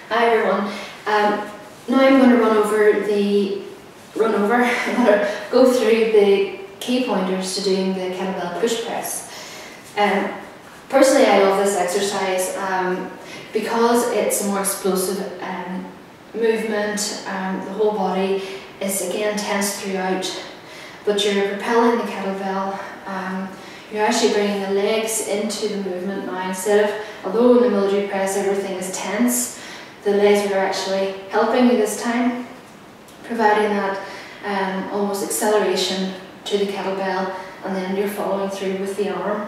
Hi everyone. Now I'm going to I'm going to go through the key pointers to doing the kettlebell push press. Personally, I love this exercise because it's a more explosive movement. The whole body is again tense throughout, but you're propelling the kettlebell. You're actually bringing the legs into the movement now. Although in the military press everything is tense, the legs are actually helping you this time, providing that almost acceleration to the kettlebell, and then you're following through with the arm.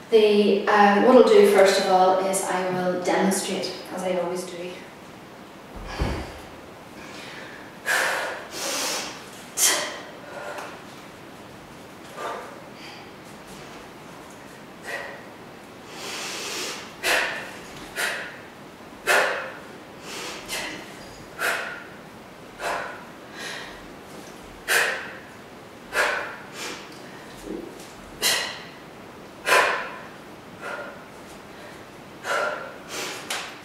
What I'll do first of all is I will demonstrate, as I always do.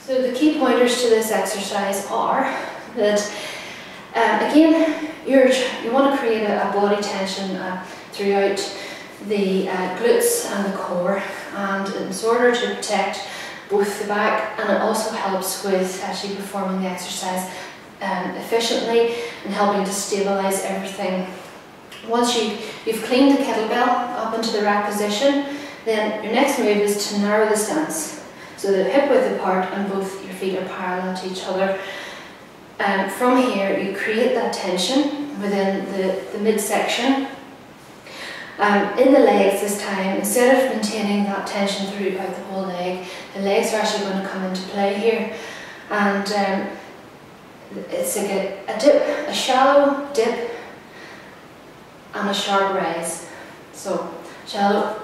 So the key pointers to this exercise are that, again, you want to create a body tension throughout the glutes and the core, and in order to protect both the back, and it also helps with actually performing the exercise efficiently and helping to stabilise everything. Once you've cleaned the kettlebell up into the rack position, then your next move is to narrow the stance. So the hip width apart and both your feet are parallel to each other. From here you create that tension within the midsection. In the legs this time, instead of maintaining that tension throughout the whole leg, the legs are actually going to come into play here. And it's like a dip, a shallow dip and a sharp rise. So shallow.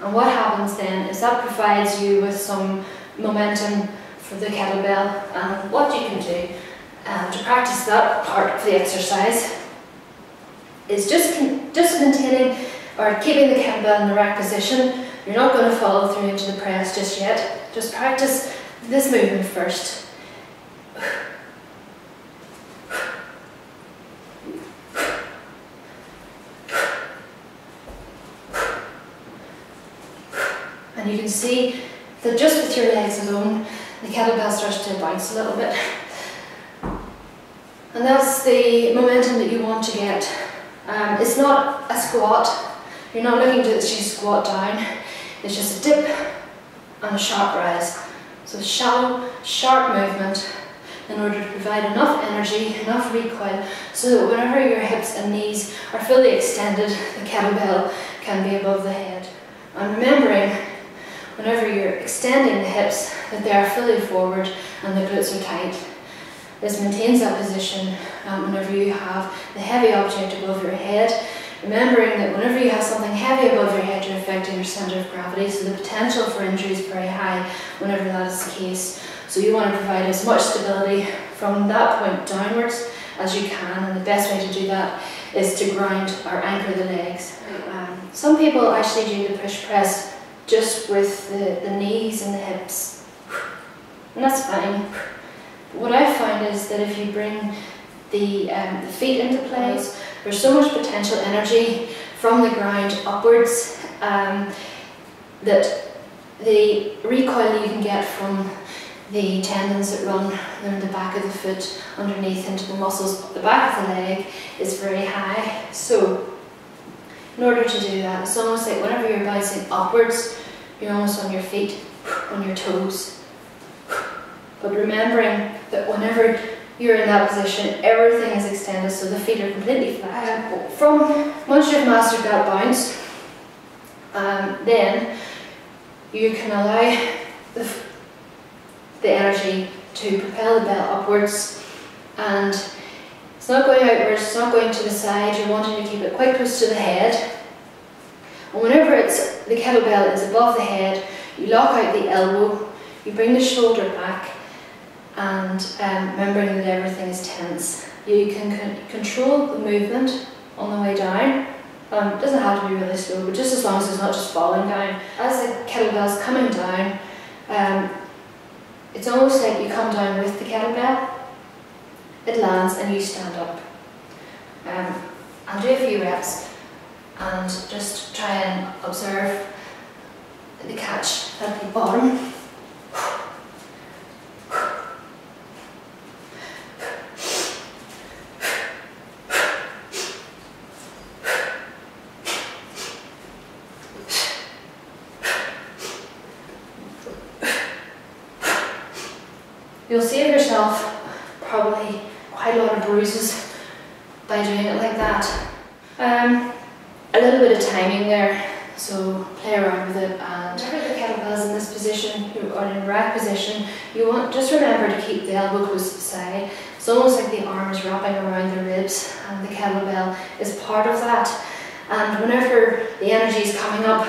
And what happens then is that provides you with some momentum for the kettlebell, and what you can do to practice that part of the exercise is just maintaining or keeping the kettlebell in the rack position. You're not going to follow through into the press just yet. Just practice this movement first. And you can see that just with your legs alone, the kettlebell starts to bounce a little bit. And that's the momentum that you want to get. It's not a squat. You're not looking to actually squat down. It's just a dip and a sharp rise. So shallow, sharp movement in order to provide enough energy, enough recoil, so that whenever your hips and knees are fully extended, the kettlebell can be above the head. And remembering, whenever you're extending the hips, that they are fully forward and the glutes are tight. This maintains that position whenever you have the heavy object above your head, remembering that whenever you have something heavy above your head, you're affecting your centre of gravity, so the potential for injury is very high whenever that is the case. So you want to provide as much stability from that point downwards as you can, and the best way to do that is to ground or anchor the legs. Some people actually do the push press just with the knees and the hips, and that's fine. But what I find is that if you bring the feet into place, there's so much potential energy from the ground upwards that the recoil you can get from the tendons that run in the back of the foot underneath into the muscles of the back of the leg is very high. So in order to do that, it's almost like whenever you're bouncing upwards, you're almost on your feet, on your toes. But remembering that whenever you're in that position, everything is extended, so the feet are completely flat. Once you've mastered that bounce, then you can allow the energy to propel the bell upwards, and it's not going outwards, it's not going to the side. You're wanting to keep it quite close to the head. And whenever the kettlebell is above the head, you lock out the elbow, you bring the shoulder back, and remembering that everything is tense. You can control the movement on the way down, It doesn't have to be really slow, but just as long as it's not just falling down. As the kettlebell's coming down, it's almost like you come down with the kettlebell, it lands and you stand up. I'll do a few reps and just try and observe the catch at the bottom. You'll save yourself probably quite a lot of bruises by doing it like that. A little bit of timing there, so play around with it, and whenever the kettlebell's in this position, or in the right position, you want, just remember to keep the elbow close to the side. It's almost like the arm is wrapping around the ribs and the kettlebell is part of that. And whenever the energy is coming up,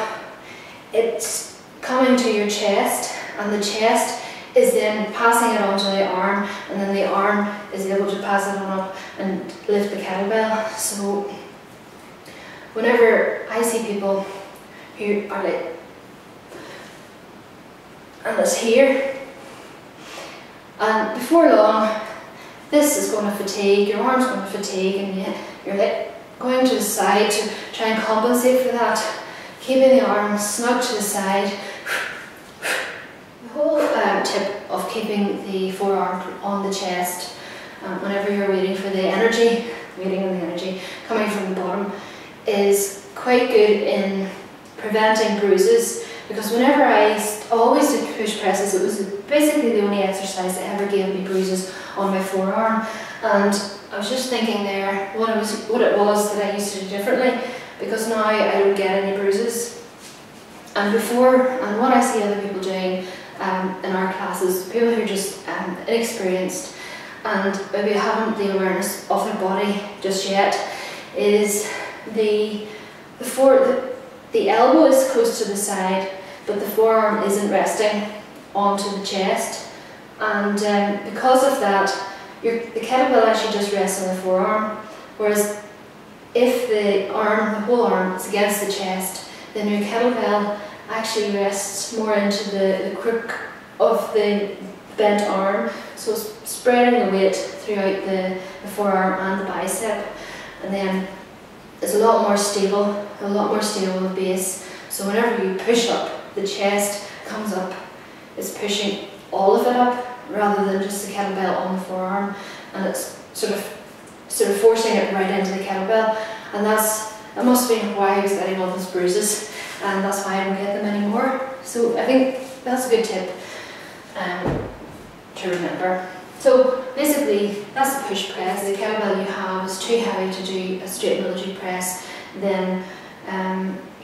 it's coming to your chest, and the chest is then passing it onto the arm, and then the arm is able to pass it on up and lift the kettlebell. So whenever I see people who are like, and it's here, and before long this is going to fatigue, your arm's going to fatigue, and you're like going to the side to try and compensate for that, keeping the arm snug to the side. The whole tip of keeping the forearm on the chest whenever you're waiting for the energy, coming from the bottom, is quite good in preventing bruises, because whenever I always did push presses, it was basically the only exercise that ever gave me bruises on my forearm. And I was just thinking there what it was that I used to do differently, because now I don't get any bruises. And what I see other people doing in our classes, people who are just inexperienced and maybe haven't the awareness of their body just yet, is the elbow is close to the side, but the forearm isn't resting onto the chest, and because of that, the kettlebell actually just rests on the forearm. Whereas if the whole arm is against the chest, then your kettlebell actually rests more into the crook of the bent arm, so it's spreading the weight throughout the forearm and the bicep, and then it's a lot more stable base. So whenever you push up, the chest comes up, it's pushing all of it up rather than just the kettlebell on the forearm, and it's sort of forcing it right into the kettlebell. And that must have been why I was getting all those bruises, and that's why I don't get them anymore. So I think that's a good tip to remember. So basically, that's the push press. The kettlebell you have is too heavy to do a straight military press, then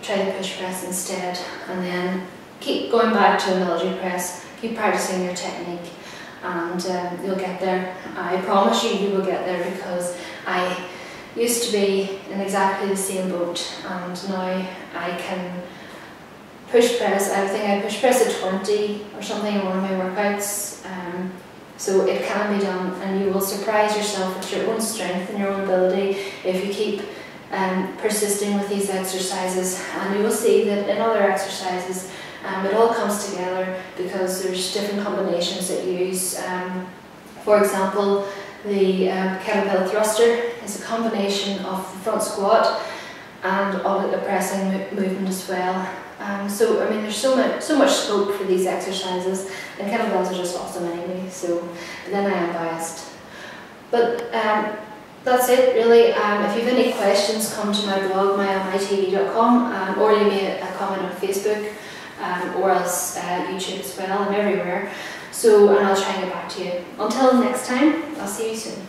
try the push press instead, and then keep going back to a military press, keep practicing your technique, and you'll get there. I promise you will get there, because I used to be in exactly the same boat, and now I can push press. I think I push press at 20 or something in one of my workouts. So it can be done, and you will surprise yourself with your own strength and your own ability if you keep persisting with these exercises. And you will see that in other exercises it all comes together, because there's different combinations that you use. For example, the kettlebell thruster is a combination of the front squat and of a pressing movement as well. So I mean, there's so much scope for these exercises, and kettlebells are just awesome anyway. So then I am biased, but that's it really. If you have any questions, come to my blog mymitv.com, or leave me a comment on Facebook, or else YouTube as well. I'm everywhere. So, and I'll try and get back to you. Until next time, I'll see you soon.